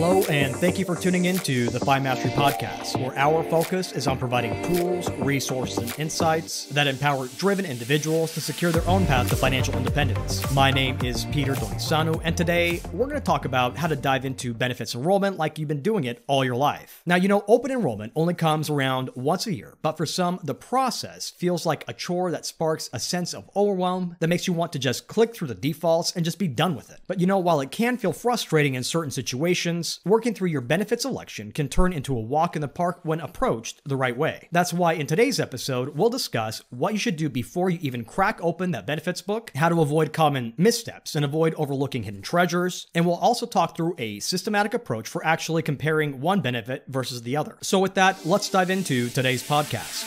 Hello, and thank you for tuning in to the Fi Mastery Podcast, where our focus is on providing tools, resources, and insights that empower driven individuals to secure their own path to financial independence. My name is Peter Donisanu, and today we're going to talk about how to dive into benefits enrollment like you've been doing it all your life. Now, open enrollment only comes around once a year, but for some, the process feels like a chore that sparks a sense of overwhelm that makes you want to just click through the defaults and just be done with it. But while it can feel frustrating in certain situations, working through your benefits election can turn into a walk in the park when approached the right way. That's why in today's episode, we'll discuss what you should do before you even crack open that benefits book, how to avoid common missteps and avoid overlooking hidden treasures, and we'll also talk through a systematic approach for actually comparing one benefit versus the other. So with that, let's dive into today's podcast.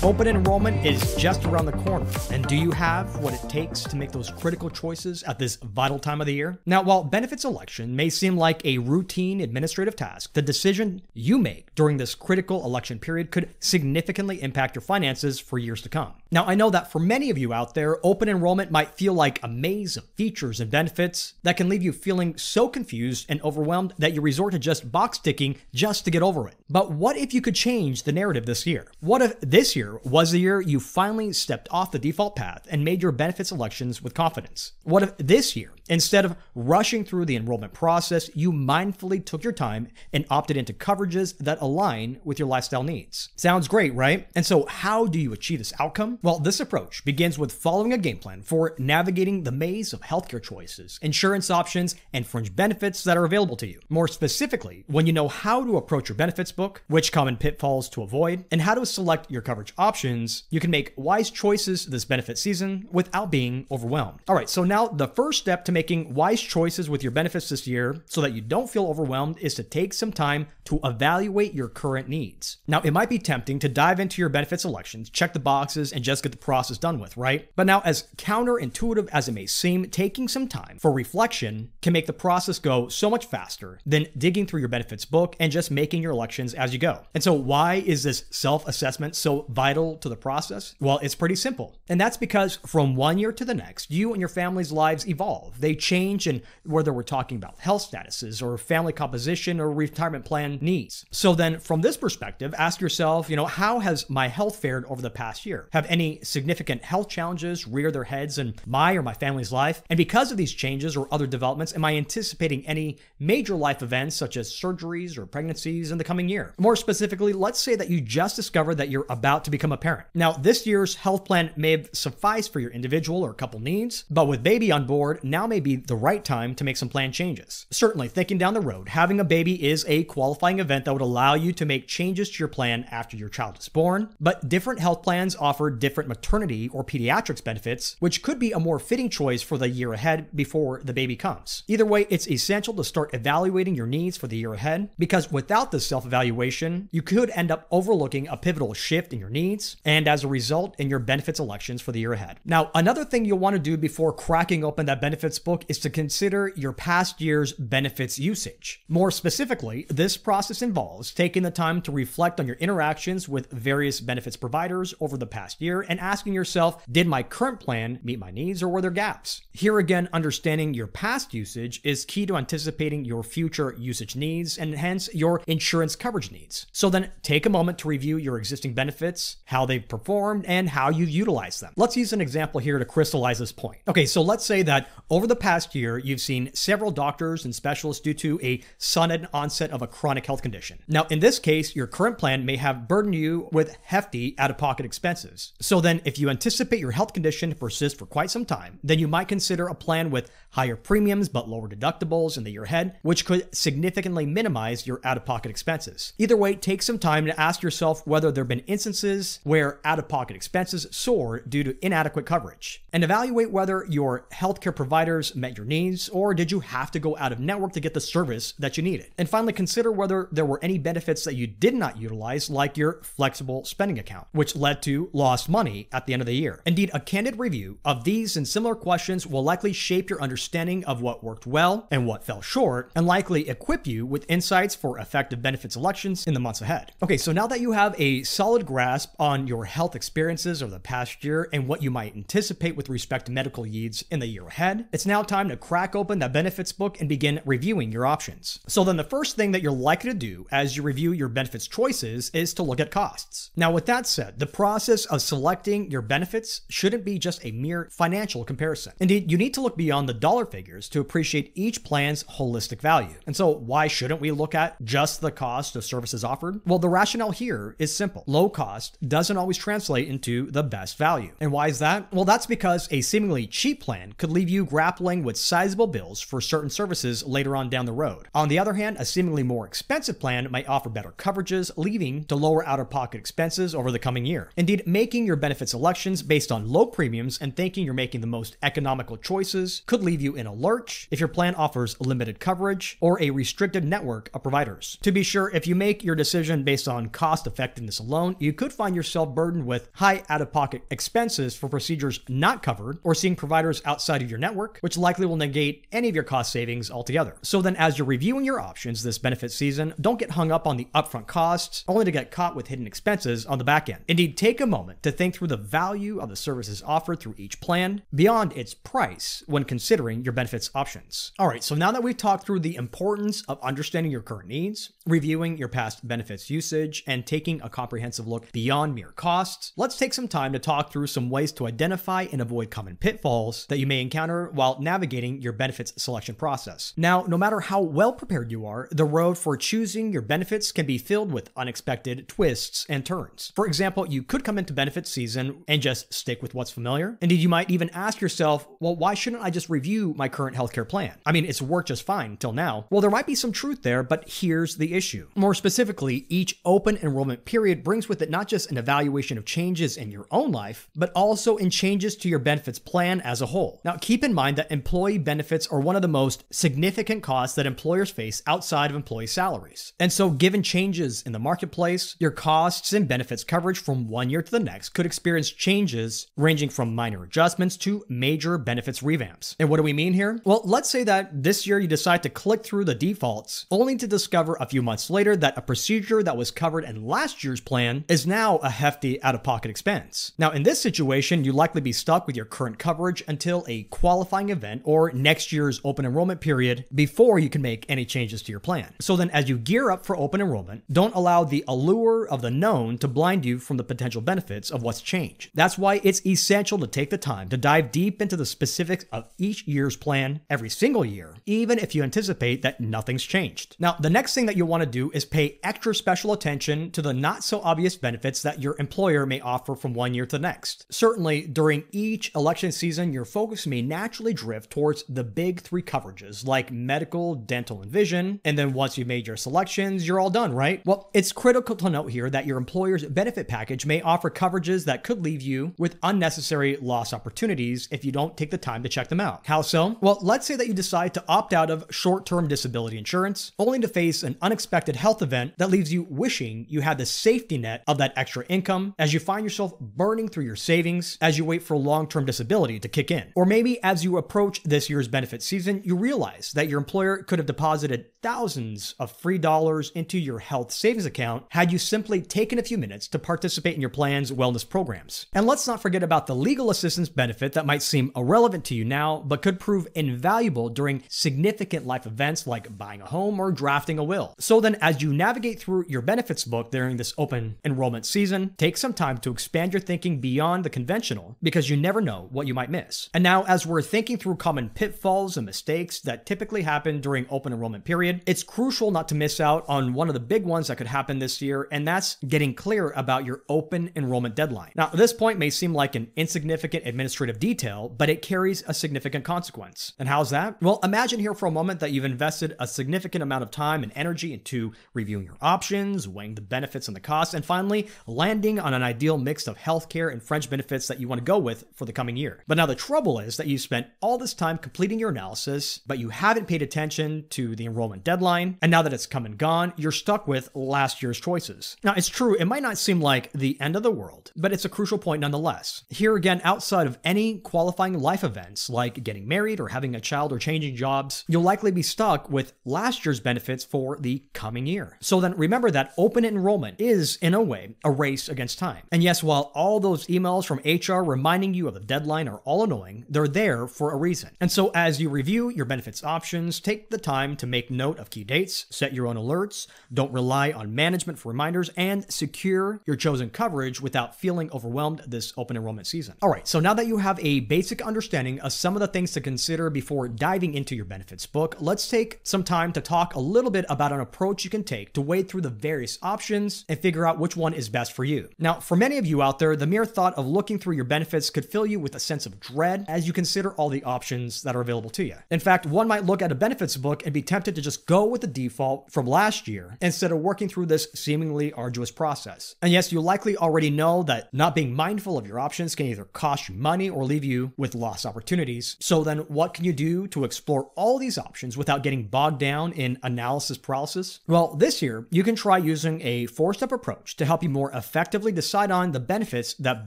Open enrollment is just around the corner, and do you have what it takes to make those critical choices at this vital time of the year? Now, while benefits election may seem like a routine administrative task, the decision you make during this critical election period could significantly impact your finances for years to come. Now, I know that for many of you out there, open enrollment might feel like a maze of features and benefits that can leave you feeling so confused and overwhelmed that you resort to just box ticking just to get over it. But what if you could change the narrative this year? What if this year was the year you finally stepped off the default path and made your benefits elections with confidence? What if this year, instead of rushing through the enrollment process, you mindfully took your time and opted into coverages that align with your lifestyle needs? Sounds great, right? And so how do you achieve this outcome? Well, this approach begins with following a game plan for navigating the maze of healthcare choices, insurance options, and fringe benefits that are available to you. More specifically, when you know how to approach your benefits book, which common pitfalls to avoid, and how to select your coverage options, you can make wise choices this benefit season without being overwhelmed. All right, so now the first step to making wise choices with your benefits this year so that you don't feel overwhelmed is to take some time to evaluate your current needs. Now, it might be tempting to dive into your benefits elections, check the boxes, and just get the process done with, right? But now, as counterintuitive as it may seem, taking some time for reflection can make the process go so much faster than digging through your benefits book and just making your elections as you go. And so why is this self-assessment so vital to the process? Well, it's pretty simple. And that's because from one year to the next, you and your family's lives evolve. They change, and whether we're talking about health statuses or family composition or retirement plan needs. So then from this perspective, ask yourself, how has my health fared over the past year? Have any significant health challenges rear their heads in my or my family's life? And because of these changes or other developments, am I anticipating any major life events such as surgeries or pregnancies in the coming year? More specifically, let's say that you just discovered that you're about to become a parent. Now, this year's health plan may have sufficed for your individual or couple needs, but with baby on board, now may be the right time to make some plan changes. Certainly, thinking down the road, having a baby is a qualifying event that would allow you to make changes to your plan after your child is born, but different health plans offer different maternity or pediatrics benefits, which could be a more fitting choice for the year ahead before the baby comes. Either way, it's essential to start evaluating your needs for the year ahead, because without this self-evaluation, you could end up overlooking a pivotal shift in your needs, and as a result, in your benefits elections for the year ahead. Now, another thing you'll want to do before cracking open that benefits book is to consider your past year's benefits usage. More specifically, this process involves taking the time to reflect on your interactions with various benefits providers over the past year and asking yourself, did my current plan meet my needs or were there gaps? Here again, understanding your past usage is key to anticipating your future usage needs and hence your insurance coverage needs. So then take a moment to review your existing benefits, how they've performed, and how you utilize them. Let's use an example here to crystallize this point. Okay, so let's say that over the past year, you've seen several doctors and specialists due to a sudden onset of a chronic health condition. Now, in this case, your current plan may have burdened you with hefty out-of-pocket expenses. So then if you anticipate your health condition to persist for quite some time, then you might consider a plan with higher premiums but lower deductibles in the year ahead, which could significantly minimize your out-of-pocket expenses. Either way, take some time to ask yourself whether there have been instances where out-of-pocket expenses soar due to inadequate coverage, and evaluate whether your healthcare providers met your needs or did you have to go out of network to get the service that you needed. And finally, consider whether there were any benefits that you did not utilize, like your flexible spending account, which led to lost money at the end of the year. Indeed, a candid review of these and similar questions will likely shape your understanding of what worked well and what fell short, and likely equip you with insights for effective benefits elections in the months ahead. Okay, so now that you have a solid grasp on your health experiences over the past year and what you might anticipate with respect to medical needs in the year ahead, it's now now time to crack open that benefits book and begin reviewing your options. So then the first thing that you're likely to do as you review your benefits choices is to look at costs. Now, with that said, the process of selecting your benefits shouldn't be just a mere financial comparison. Indeed, you need to look beyond the dollar figures to appreciate each plan's holistic value. And so why shouldn't we look at just the cost of services offered? Well, the rationale here is simple. Low cost doesn't always translate into the best value. And why is that? Well, that's because a seemingly cheap plan could leave you grappling with sizable bills for certain services later on down the road. On the other hand, a seemingly more expensive plan might offer better coverages, leading to lower out-of-pocket expenses over the coming year. Indeed, making your benefits elections based on low premiums and thinking you're making the most economical choices could leave you in a lurch if your plan offers limited coverage or a restricted network of providers. To be sure, if you make your decision based on cost effectiveness alone, you could find yourself burdened with high out-of-pocket expenses for procedures not covered or seeing providers outside of your network, which likely will negate any of your cost savings altogether. So then as you're reviewing your options this benefit season, don't get hung up on the upfront costs, only to get caught with hidden expenses on the back end. Indeed, take a moment to think through the value of the services offered through each plan beyond its price when considering your benefits options. All right, so now that we've talked through the importance of understanding your current needs, reviewing your past benefits usage, and taking a comprehensive look beyond mere costs, let's take some time to talk through some ways to identify and avoid common pitfalls that you may encounter while navigating your benefits selection process. Now, no matter how well prepared you are, the road for choosing your benefits can be filled with unexpected twists and turns. For example, you could come into benefits season and just stick with what's familiar. Indeed, you might even ask yourself, well, why shouldn't I just review my current healthcare plan? I mean, it's worked just fine until now. Well, there might be some truth there, but here's the issue. More specifically, each open enrollment period brings with it not just an evaluation of changes in your own life, but also in changes to your benefits plan as a whole. Now, keep in mind that employee benefits are one of the most significant costs that employers face outside of employee salaries. And so given changes in the marketplace, your costs and benefits coverage from one year to the next could experience changes ranging from minor adjustments to major benefits revamps. And what do we mean here? Well, let's say that this year you decide to click through the defaults only to discover a few months later that a procedure that was covered in last year's plan is now a hefty out-of-pocket expense. Now, in this situation, you'll likely be stuck with your current coverage until a qualifying event or next year's open enrollment period before you can make any changes to your plan. So then as you gear up for open enrollment, don't allow the allure of the known to blind you from the potential benefits of what's changed. That's why it's essential to take the time to dive deep into the specifics of each year's plan every single year, even if you anticipate that nothing's changed. Now, the next thing that you'll want to do is pay extra special attention to the not so obvious benefits that your employer may offer from one year to the next. Certainly, during each election season, your focus may naturally drift towards the big three coverages like medical, dental, and vision. And then once you've made your selections, you're all done, right? Well, it's critical to note here that your employer's benefit package may offer coverages that could leave you with unnecessary loss opportunities if you don't take the time to check them out. How so? Well, let's say that you decide to opt out of short-term disability insurance, only to face an unexpected health event that leaves you wishing you had the safety net of that extra income as you find yourself burning through your savings as you wait for long-term disability to kick in. Or maybe as you approach this year's benefit season, you realize that your employer could have deposited thousands of free dollars into your health savings account had you simply taken a few minutes to participate in your plan's wellness programs. And let's not forget about the legal assistance benefit that might seem irrelevant to you now, but could prove invaluable during significant life events like buying a home or drafting a will. So then as you navigate through your benefits book during this open enrollment season, take some time to expand your thinking beyond the conventional because you never know what you might miss. And now as we're thinking through common pitfalls and mistakes that typically happen during open enrollment period, it's crucial not to miss out on one of the big ones that could happen this year, and that's getting clear about your open enrollment deadline. Now, this point may seem like an insignificant administrative detail, but it carries a significant consequence. And how's that? Well, imagine here for a moment that you've invested a significant amount of time and energy into reviewing your options, weighing the benefits and the costs, and finally landing on an ideal mix of healthcare and fringe benefits that you want to go with for the coming year. But now the trouble is that you spent all this time completing your analysis, but you haven't paid attention to the enrollment deadline, and now that it's come and gone, you're stuck with last year's choices. Now, it's true, it might not seem like the end of the world, but it's a crucial point nonetheless. Here again, outside of any qualifying life events like getting married or having a child or changing jobs, you'll likely be stuck with last year's benefits for the coming year. So then remember that open enrollment is, in a way, a race against time. And yes, while all those emails from HR reminding you of the deadline are all annoying, they're there for a reason. And so as you review your benefits options, take the time to make note of key dates, set your own alerts, don't rely on management for reminders, and secure your chosen coverage without feeling overwhelmed this open enrollment season. All right, so now that you have a basic understanding of some of the things to consider before diving into your benefits book, let's take some time to talk a little bit about an approach you can take to wade through the various options and figure out which one is best for you. Now, for many of you out there, the mere thought of looking through your benefits could fill you with a sense of dread as you consider all the options that are available to you. In fact, one might look at a benefits book and be tempted to just go with the default from last year instead of working through this seemingly arduous process. And yes, you likely already know that not being mindful of your options can either cost you money or leave you with lost opportunities. So then what can you do to explore all these options without getting bogged down in analysis paralysis? Well, this year, you can try using a 4-step approach to help you more effectively decide on the benefits that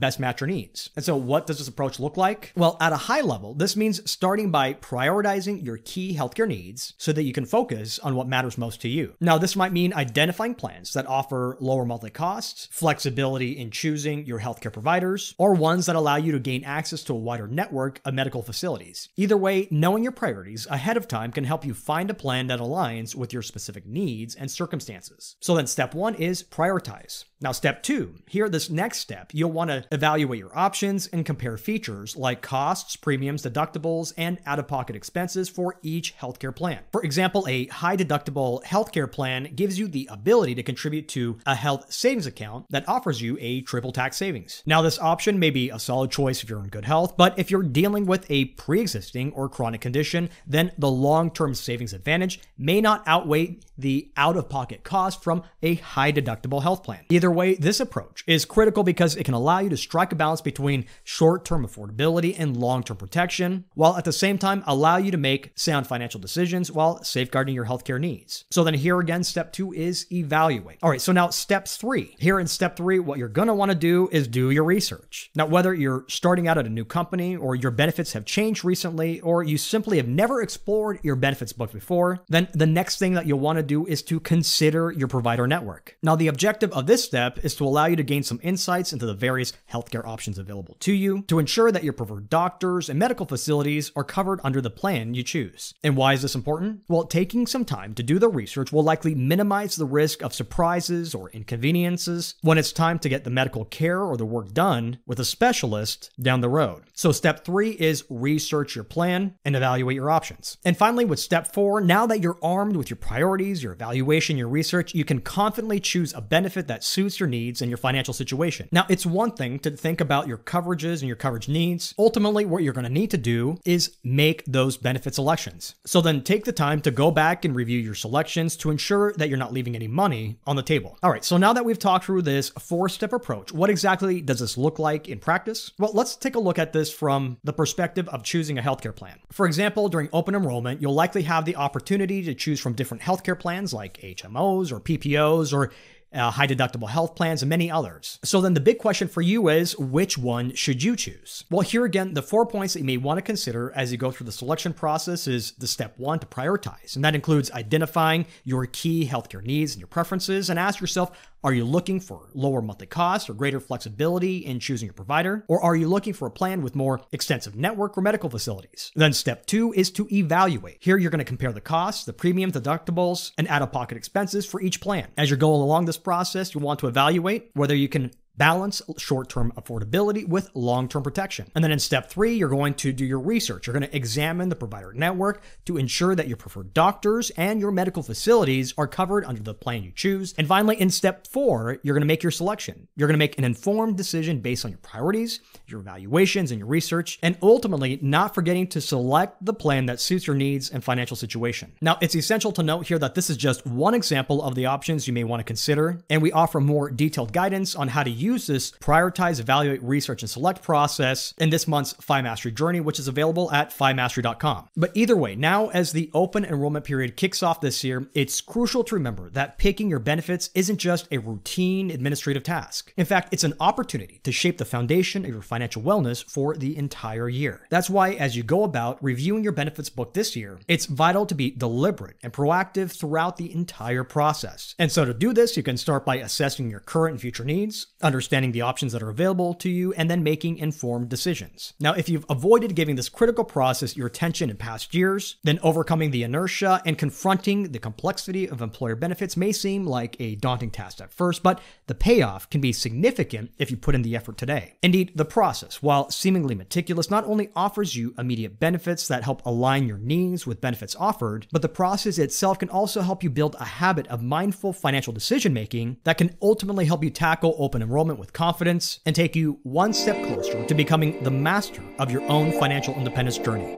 best match your needs. And so what does this approach look like? Well, at a high level, this means starting by prioritizing your key healthcare needs so that you can focus on what matters most to you. Now, this might mean identifying plans that offer lower monthly costs, flexibility in choosing your healthcare providers, or ones that allow you to gain access to a wider network of medical facilities. Either way, knowing your priorities ahead of time can help you find a plan that aligns with your specific needs and circumstances. So then step 1 is prioritize. Now, step 2, here, this next step, you'll want to evaluate your options and compare features like costs, premiums, deductibles, and out-of-pocket expenses for each healthcare plan. For example, a high-deductible healthcare plan gives you the ability to contribute to a health savings account that offers you a triple tax savings. Now, this option may be a solid choice if you're in good health, but if you're dealing with a pre-existing or chronic condition, then the long-term savings advantage may not outweigh the out-of-pocket cost from a high-deductible health plan. Either way, this approach is critical because it can allow you to strike a balance between short-term affordability and long-term protection, while at the same time allow you to make sound financial decisions while safeguarding your healthcare needs. So then here again, step 2 is evaluate. All right, so now step 3. Here in step 3, what you're going to want to do is do your research. Now, whether you're starting out at a new company or your benefits have changed recently, or you simply have never explored your benefits book before, then the next thing that you'll want to do is to consider your provider network. Now, the objective of this step is to allow you to gain some insights into the various healthcare options available to you to ensure that your preferred doctors and medical facilities are covered under the plan you choose. And why is this important? Well, taking some time to do the research will likely minimize the risk of surprises or inconveniences when it's time to get the medical care or the work done with a specialist down the road. So step 3 is research your plan and evaluate your options. And finally, with step 4, now that you're armed with your priorities, your evaluation, your research, you can confidently choose a benefit that suits your needs and your financial situation. Now, it's one thing to think about your coverages and your coverage needs. Ultimately, what you're going to need to do is make those benefit selections. So then take the time to go back and review your selections to ensure that you're not leaving any money on the table. All right, so now that we've talked through this 4-step approach, what exactly does this look like in practice? Well, let's take a look at this from the perspective of choosing a healthcare plan. For example, during open enrollment, you'll likely have the opportunity to choose from different healthcare plans like HMOs or PPOs or high deductible health plans, and many others. So then the big question for you is, which one should you choose? Well, here again, the 4 points that you may want to consider as you go through the selection process is the step 1 to prioritize. And that includes identifying your key healthcare needs and your preferences, and ask yourself, are you looking for lower monthly costs or greater flexibility in choosing your provider? Or are you looking for a plan with more extensive network or medical facilities? Then step 2 is to evaluate. Here you're going to compare the costs, the premium, deductibles, and out-of-pocket expenses for each plan. As you're going along this process, you want to evaluate whether you can balance short-term affordability with long-term protection. And then in step 3, you're going to do your research. You're going to examine the provider network to ensure that your preferred doctors and your medical facilities are covered under the plan you choose. And finally, in step 4, you're going to make your selection. You're going to make an informed decision based on your priorities, your evaluations, and your research, and ultimately not forgetting to select the plan that suits your needs and financial situation. Now, it's essential to note here that this is just one example of the options you may want to consider, and we offer more detailed guidance on how to use this prioritize, evaluate, research, and select process in this month's FI Mastery Journey, which is available at FIMastery.com. But either way, now as the open enrollment period kicks off this year, it's crucial to remember that picking your benefits isn't just a routine administrative task. In fact, it's an opportunity to shape the foundation of your financial wellness for the entire year. That's why as you go about reviewing your benefits book this year, it's vital to be deliberate and proactive throughout the entire process. And so to do this, you can start by assessing your current and future needs, understanding understanding the options that are available to you, and then making informed decisions. Now, if you've avoided giving this critical process your attention in past years, then overcoming the inertia and confronting the complexity of employer benefits may seem like a daunting task at first, but the payoff can be significant if you put in the effort today. Indeed, the process, while seemingly meticulous, not only offers you immediate benefits that help align your needs with benefits offered, but the process itself can also help you build a habit of mindful financial decision-making that can ultimately help you tackle open enrollment with confidence and take you one step closer to becoming the master of your own financial independence journey.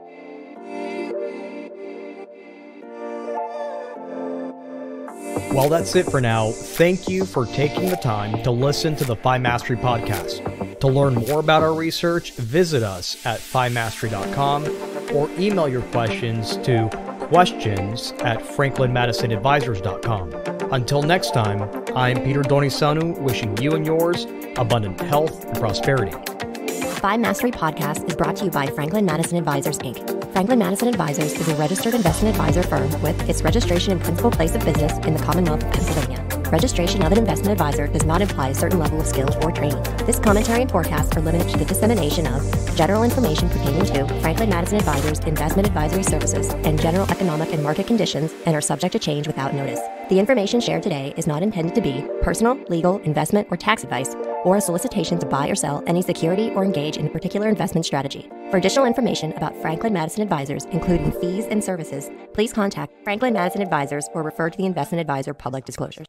Well, that's it for now. Thank you for taking the time to listen to the FiMastery podcast. To learn more about our research, visit us at FiMastery.com or email your questions to questions@franklinmadisonadvisors.com. Until next time, I'm Peter Donisanu, wishing you and yours abundant health and prosperity. FiMastery podcast is brought to you by Franklin Madison Advisors, Inc. Franklin Madison Advisors is a registered investment advisor firm with its registration and principal place of business in the Commonwealth of Pennsylvania. Registration of an investment advisor does not imply a certain level of skills or training. This commentary and forecast are limited to the dissemination of general information pertaining to Franklin Madison Advisors investment advisory services and general economic and market conditions and are subject to change without notice. The information shared today is not intended to be personal, legal, investment, or tax advice, or a solicitation to buy or sell any security or engage in a particular investment strategy. For additional information about Franklin Madison Advisors, including fees and services, please contact Franklin Madison Advisors or refer to the investment advisor public disclosures.